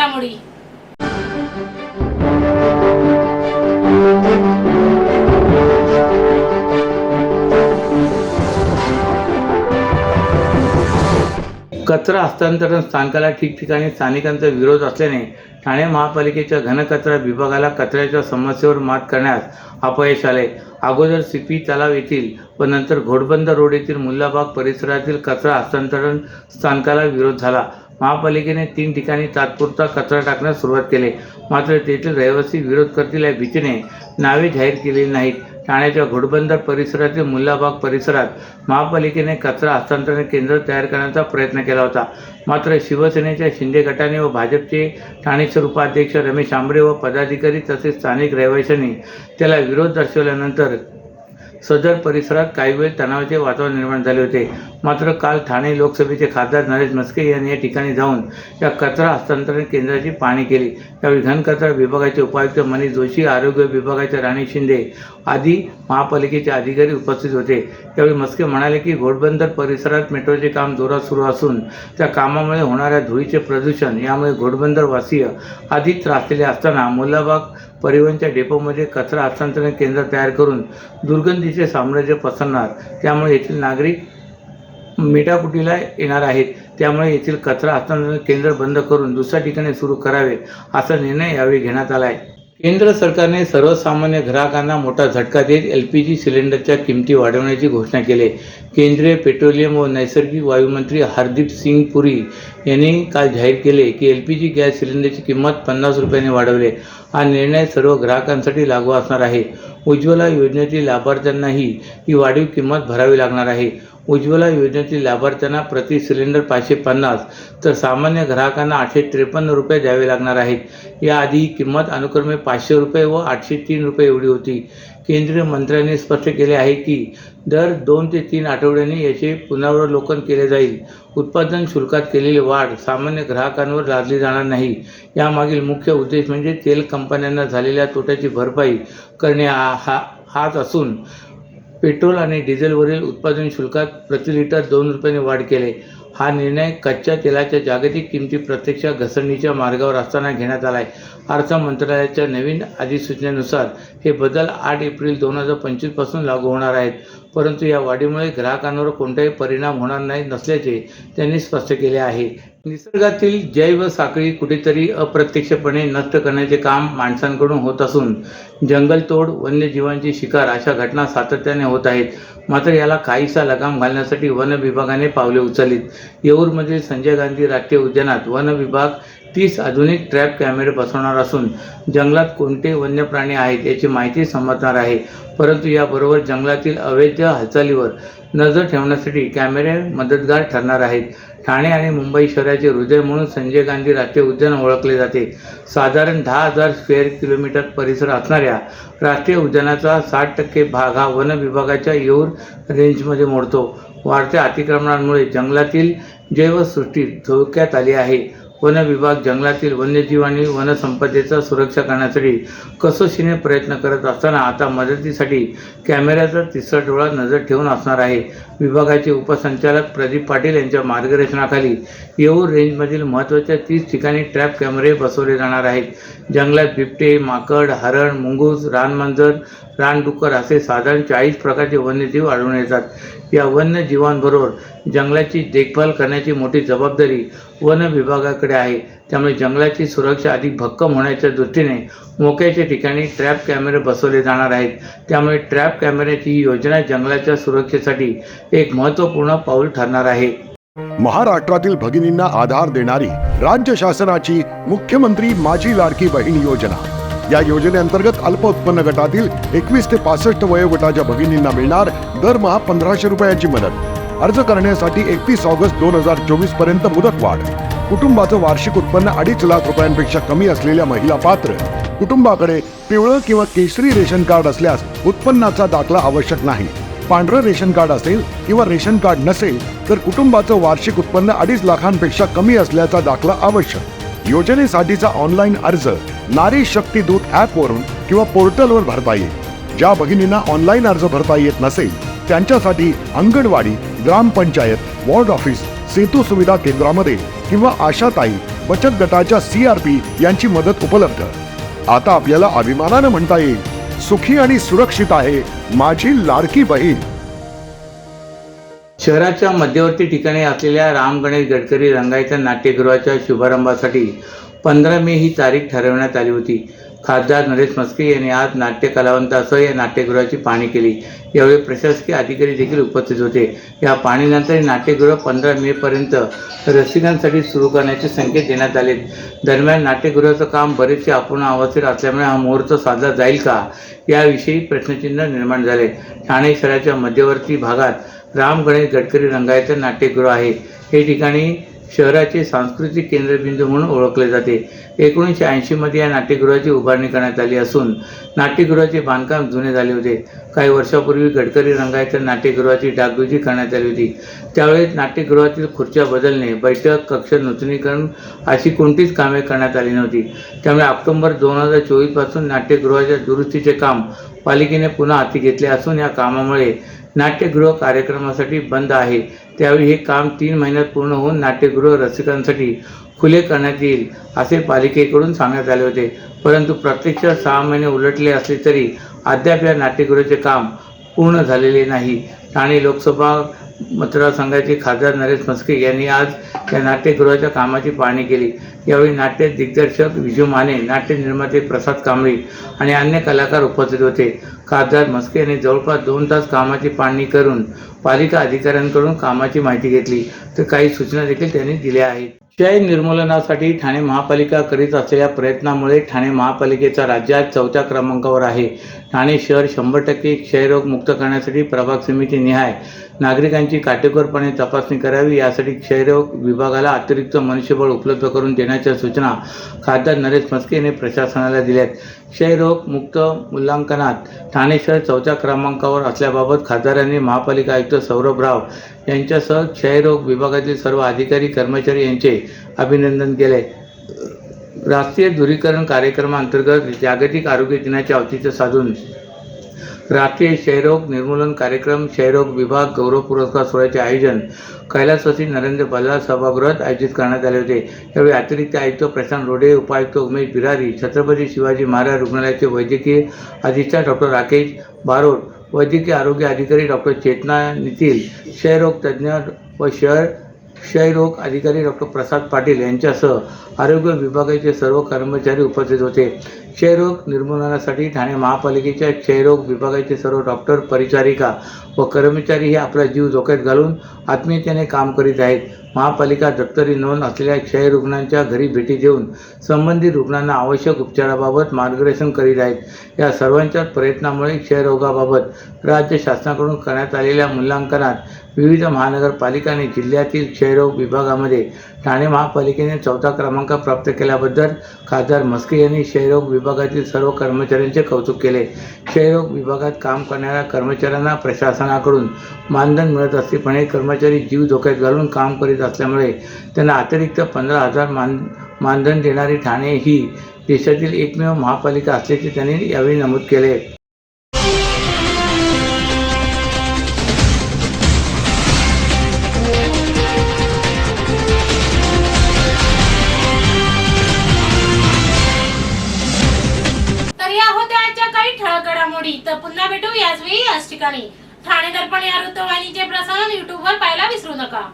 घडामोडी। कचरा हस्तांतरण स्थानकाला ठिकठिकाणी स्थानिकांचा विरोध असल्याने ठाणे महापालिकेच्या घनकचरा विभागाला कचऱ्याच्या समस्येवर मात करण्यास अपयश आले। अगोदर सीपी तलाव येथील व नंतर घोडबंदर रोड येथील मुल्लाबाग परिसरातील कचरा हस्तांतरण स्थानकाला विरोध झाला। महापालिकेने 3 ठिकाणी तात्पुरता कचरा टाकण्यास सुरुवात केली, मात्र तेथील रहिवासी विरोध करतील या भीतीने नावे जाहीर केलेली नाहीत। ठाण्याच्या घोडबंदर परिसरातील मुल्लाबाग परिसरात महापालिकेने कचरा हस्तांतरण केंद्र तयार करण्याचा प्रयत्न केला होता, मात्र शिवसेनेच्या शिंदे गटाने व भाजपचे ठाणेचे उपाध्यक्ष रमेश आंबरे व पदाधिकारी तसेच स्थानिक रहिवाशांनी त्याला विरोध दर्शवल्यानंतर सदर परिसरात काही वेळ तणावाचे वातावरण निर्माण झाले होते। मात्र काल ठाणे लोकसभेचे खासदार नरेश म्हस्के यांनी या ठिकाणी जाऊन या कचरा हस्तांतरण केंद्राची पाहणी केली। यावेळी घनकचरा विभागाचे उपायुक्त मनीष जोशी, आरोग्य विभागाचे राणी शिंदे आदी महापालिकेचे अधिकारी उपस्थित होते। यावेळी म्हस्के म्हणाले की घोडबंदर परिसरात मेट्रोचे काम जोरात सुरू असून त्या कामामुळे होणाऱ्या धुळीचे प्रदूषण यामुळे घोडबंदर वासीय आधीच त्रासलेले असताना मुल्लाबाग परिवहनच्या डेपोमध्ये कचरा हस्तांतरण केंद्र तयार करून दुर्गंधीचे साम्राज्य पसरणार, त्यामुळे येथील नागरिक मेटाकुटीला येणार आहेत। त्यामुळे येथील कचरा हस्तांतरण केंद्र बंद करून दुसऱ्या ठिकाणी सुरू करावे असा निर्णय यावेळी घेण्यात आला आहे। केंद्र सरकारने सर्वसामान्य ग्राहकांना मोठा झटका देत LPG सिलेंडरच्या किमती वाढवण्याची घोषणा केली। केंद्रीय पेट्रोलियम व नैसर्गिक वायूमंत्री हरदीप सिंग पुरी यांनी काल जाहीर केले की LPG गॅस सिलेंडरची किंमत 50 रुपयांनी वाढवली। हा निर्णय सर्व ग्राहकांसाठी लागू असणार आहे। उज्ज्वला योजनेतील लाभार्थ्यांनाही ही वाढीव किंमत भरावी लागणार आहे। उज्ज्वला योजनेतील लाभार्थ्यांना प्रति सिलेंडर 550 तर सामान्य ग्राहकांना 853 रुपये द्यावे लागणार आहेत। याआधी ही किंमत अनुक्रमे 500 रुपये व 803 रुपये एवढी होती। केंद्रीय मंत्र्यांनी स्पष्ट केले आहे की दर 2 ते 3 आठवड्यांनी याचे पुनरावलोकन केले जाईल। उत्पादन शुल्कात केलेली वाढ सामान्य ग्राहकांवर लादली जाणार नाही। यामागील मुख्य उद्देश म्हणजे तेल कंपन्यांना झालेल्या तोट्याची भरपाई करणे हाच असून पेट्रोल आणि डिझेलवरील उत्पादन शुल्कात प्रति लिटर 2 रुपयांनी वाढ केली। हा निर्णय कच्च्या तेलाच्या जागतिक किमती प्रत्यक्षात घसरणीच्या मार्गावर असताना घेण्यात आला आहे। अर्थ मंत्रालयाच्या नवीन अधिसूचनेनुसार हे बदल 8 एप्रिल 2025 पासून लागू होणार आहेत, परंतु या वाढीमुळे ग्राहकांवर कोणताही परिणाम होणार नसल्याचे त्यांनी स्पष्ट केले आहे। निसर्गातील जैव साखळी कुठेतरी अप्रत्यक्षपणे नष्ट करण्याचे काम माणसांकडून होत असून जंगलतोड, वन्यजीवांची शिकार अशा घटना सातत्याने होत आहेत। मात्र याला काहीसा लगाम घालण्यासाठी वन विभागाने पावले उचललीत। येऊरमधील संजय गांधी राष्ट्रीय उद्यानात वन विभाग 30 आधुनिक ट्रॅप कॅमेरे बसवणार असून जंगलात कोणते वन्य प्राणी आहेत याची माहिती समजणार आहे, परंतु याबरोबर जंगलातील अवैध हालचालीवर नजर ठेवण्यासाठी कॅमेरे मदतगार ठरणार आहेत। ठाणे आणि मुंबई शहराचे हृदय म्हणून संजय गांधी राष्ट्रीय उद्यान ओळखले जाते। साधारण 10,000 स्क्वेअर किलोमीटर परिसर असणाऱ्या राष्ट्रीय उद्यानाचा 60% भाग हा वन विभागाच्या येऊर रेंजमध्ये मोडतो। वाढत्या अतिक्रमणामुळे जंगलातील जैवसृष्टी धोक्यात आली आहे। वन विभाग जंगलातील वन्यजीव आणि वनसंपदेचा सुरक्षा करण्यासाठी कसोशीने प्रयत्न करत असताना आता मदतीसाठी कॅमेऱ्याचा तिसरा डोळा नजर ठेवून असणार आहे। विभागाचे उपसंचालक प्रदीप पाटील यांच्या मार्गदर्शनाखाली येऊर रेंजमधील महत्त्वाच्या 30 ठिकाणी ट्रॅप कॅमेरे बसवले जाणार आहेत। जंगलात बिबटे, माकड, हरण, मुंगूस, रानमांजर, रानडुक्कर असे साधारण 40 प्रकारचे वन्यजीव आढळून येतात। या वन्यजीवांबरोबर जंगलाची देखभाल करण्याची मोठी जबाबदारी वन विभागाकडे आहे। त्यामुळे जंगलाची सुरक्षा अधिक भक्कम होण्याच्या दृष्टीने मोक्याच्या ठिकाणी ट्रॅप कॅमेरे बसवले जाणार आहेत। त्यामुळे ट्रॅप कॅमेऱ्याची ही योजना जंगलाच्या सुरक्षेसाठी एक महत्त्वपूर्ण पाऊल ठरणार आहे। महाराष्ट्रातील भगिनींना आधार देणारी राज्य शासनाची मुख्यमंत्री माझी लाडकी बहीण योजना। या योजनेअंतर्गत अल्प उत्पन्न गटातील 21 ते 65 वयोगटाच्या भगिनींना मिळणार दरमहा 1500 रुपयाची मदत। अर्ज करण्यासाठी 31 ऑगस्ट 2024 पर्यंत मुदतवाढ। कुटुंबाचं वार्षिक उत्पन्न 2.5 लाख रुपयांपेक्षा कमी असलेल्या महिला पात्र। कुटुंबाकडे पिवळं किंवा केशरी रेशन कार्ड असल्यास उत्पन्नाचा दाखला आवश्यक नाही। पांढरं रेशन कार्ड असेल किंवा रेशन कार्ड नसेल तर कुटुंबाचं वार्षिक उत्पन्न 2.5 लाखांपेक्षा कमी असल्याचा दाखला आवश्यक। योजनेसाठीचा ऑनलाईन अर्ज नारी शक्ती दूत ॲपवरून किंवा पोर्टलवर भरता येईल। ज्या भगिनींना ऑनलाईन अर्ज भरता येत नसेल त्यांच्यासाठी अंगणवाडी, ग्रामपंचायत, वॉर्ड ऑफिस, सेतू सुविधा केंद्रामध्ये किंवा आशाताई बचत गटाच्या CRP यांची मदत उपलब्ध. आता आपल्याला अभिमानानं म्हणता येईल, सुखी आणि सुरक्षित आहे माझी लाडकी बहीण. शहराच्या मध्यवर्ती ठिकाणी असलेल्या राम गणेश गडकरी रंगायतन नाट्यगृहाच्या शुभारंभासाठी 15 मे ही तारीख ठरवण्यात आली होती. खासदार नरेश म्हस्के यांनी आज नाट्य कलावंतांसह या नाट्यगृहाची पाहणी केली. यावेळी प्रशासकीय अधिकारी देखील उपस्थित होते. या पाहणीनंतर नाट्यगृह 15 मे पर्यंत रसिकांसाठी सुरू करण्याचे संकेत देण्यात आले. दरम्यान नाट्यगृहाचं काम बरेचसे अपूर्ण अवस्थेत असल्यामुळे हा मुहूर्त साधला जाईल का याविषयी प्रश्नचिन्ह निर्माण झाले. ठाणे शहराच्या मध्यवर्ती भागात राम गणेश गडकरी रंगायतन नाट्यगृह आहे. हे ठिकाणी शहराचे सांस्कृतिक केंद्रबिंदू म्हणून ओळखले जाते. 1980 मध्ये या नाट्यगृहाची उभारणी करण्यात आली असून नाट्यगृहाचे बांधकाम जुने झाले होते. काही वर्षापूर्वी गडकरी रंगायतन नाट्यगृहाची डागडुजी करण्यात आली होती. त्यावेळेस नाट्यगृहातील खुर्च्या बदलणे, बैठक कक्ष नूतनीकरण अशी कोणतीच कामे करण्यात आली नव्हती. त्यामुळे ऑक्टोबर 2024 पासून नाट्यगृहाच्या दुरुस्तीचे काम पालिकेने पुन्हा हाती घेतले असून या कामामुळे नाट्यगृह कार्यक्रमासाठी बंद आहे. त्यावेळी हे काम 3 महिन्यात पूर्ण होऊन नाट्यगृह रसिकांसाठी खुले करण्यात येईल असे पालिकेकडून सांगण्यात आले होते. परंतु प्रत्यक्षात 6 महिने उलटले असले तरी अद्याप या नाट्यगृहाचे काम पूर्ण झालेले नाही. ठाणे लोकसभा मतदारसंघाचे खासदार नरेश म्हस्के यांनी आज या नाट्यगृहाच्या कामाची पाहणी केली. यावेळी नाट्य दिग्दर्शक विजू माने, नाट्य निर्माते प्रसाद कांबळी आणि अन्य कलाकार उपस्थित होते. खासदार म्हस्के यांनी जवळपास 2 तास कामाची पाहणी करून पालिका अधिकाऱ्यांकडून कामाची माहिती घेतली, तर काही सूचना देखील त्यांनी दिल्या आहेत. क्षय निर्मूलनासाठी ठाणे महापालिका करीत असलेल्या प्रयत्नामुळे ठाणे महापालिकेचा राज्यात 4थ्या क्रमांकावर आहे. ठाणे शहर 100% क्षयरोग मुक्त करण्यासाठी प्रभाग समिती निहाय नागरिकांची काटेकोरपणे तपासणी करावी. यासाठी क्षयरोग विभागाला अतिरिक्त मनुष्यबळ उपलब्ध करून देण्याच्या सूचना खासदार नरेश म्हस्के यांनी प्रशासनाला दिल्यात. क्षयरोग मुक्त मूल्यांकनात ठाणे शहर 4थ्या क्रमांकावर असल्याबाबत खासदारांनी महापालिका आयुक्त सौरभ राव यांच्यासह क्षयरोग विभागातील सर्व अधिकारी कर्मचारी यांचे अभिनंदन केले. राष्ट्रीय दूरीकरण कार्यक्रमाअंतर्गत जागतिक आरोग्य दिनाचे औचित्य साधून राष्ट्रीय क्षयरोग निर्मूलन कार्यक्रम क्षयरोग विभाग गौरव पुरस्कार सोहळ्याचे आयोजन कैलासवासी नरेंद्र बल्लाळ सभागृहात आयोजित करण्यात आले होते. यावेळी अतिरिक्त आयुक्त प्रशांत रोडे, उपायुक्त उमेश बिरारी, छत्रपती शिवाजी महाराज रुग्णालयाचे वैद्यकीय अधीक्षक डॉक्टर राकेश बारोड, वैद्यकीय आरोग्य अधिकारी डॉक्टर चेतना नितील, क्षयरोग तज्ज्ञ व शहर क्षयरोग अधिकारी डॉक्टर प्रसाद पाटील यांच्यासह आरोग्य विभागाचे सर्व कर्मचारी उपस्थित होते. क्षयरोग निर्मूलनासाठी ठाणे महापालिकेच्या क्षयरोग विभागाचे सर्व डॉक्टर, परिचारिका व कर्मचारी हे आपला जीव धोक्यात घालून आत्मीयतेने काम करीत आहेत. महापालिका दप्तरी नोंद असलेल्या क्षय रुग्णांच्या घरी भेटी देऊन संबंधित रुग्णांना आवश्यक उपचाराबाबत मार्गदर्शन करीत आहेत. या सर्वांच्या प्रयत्नामुळे क्षयरोगाबाबत राज्य शासनाकडून करण्यात आलेल्या मूल्यांकनात विविध महानगरपालिका आणि जिल्ह्यातील क्षयरोग विभागामध्ये ठाणे महापालिकेने 4था क्रमांक प्राप्त केल्याबद्दल खासदार म्हस्के यांनी क्षयरोग विभागातील सर्व कर्मचाऱ्यांचे कौतुक केले. क्षयरोग विभागात काम करणाऱ्या कर्मचाऱ्यांना प्रशासनाकडून मानधन मिळत असते, पण हे कर्मचारी जीव धोक्यात घालून काम करीत असल्यामुळे त्यांना अतिरिक्त 15,000 मानधन देणारी ठाणे ही देशातील एकमेव महापालिका असल्याचे त्यांनी यावेळी नमूद केले. तर या होत्या आजच्या काही ठळक घडामोडी. तर पुन्हा भेटू याच वेळी याच ठिकाणी. ठाणे दर्पण या वृत्तवाहिनीचे प्रसारण YouTube वर पाहायला विसरू नका.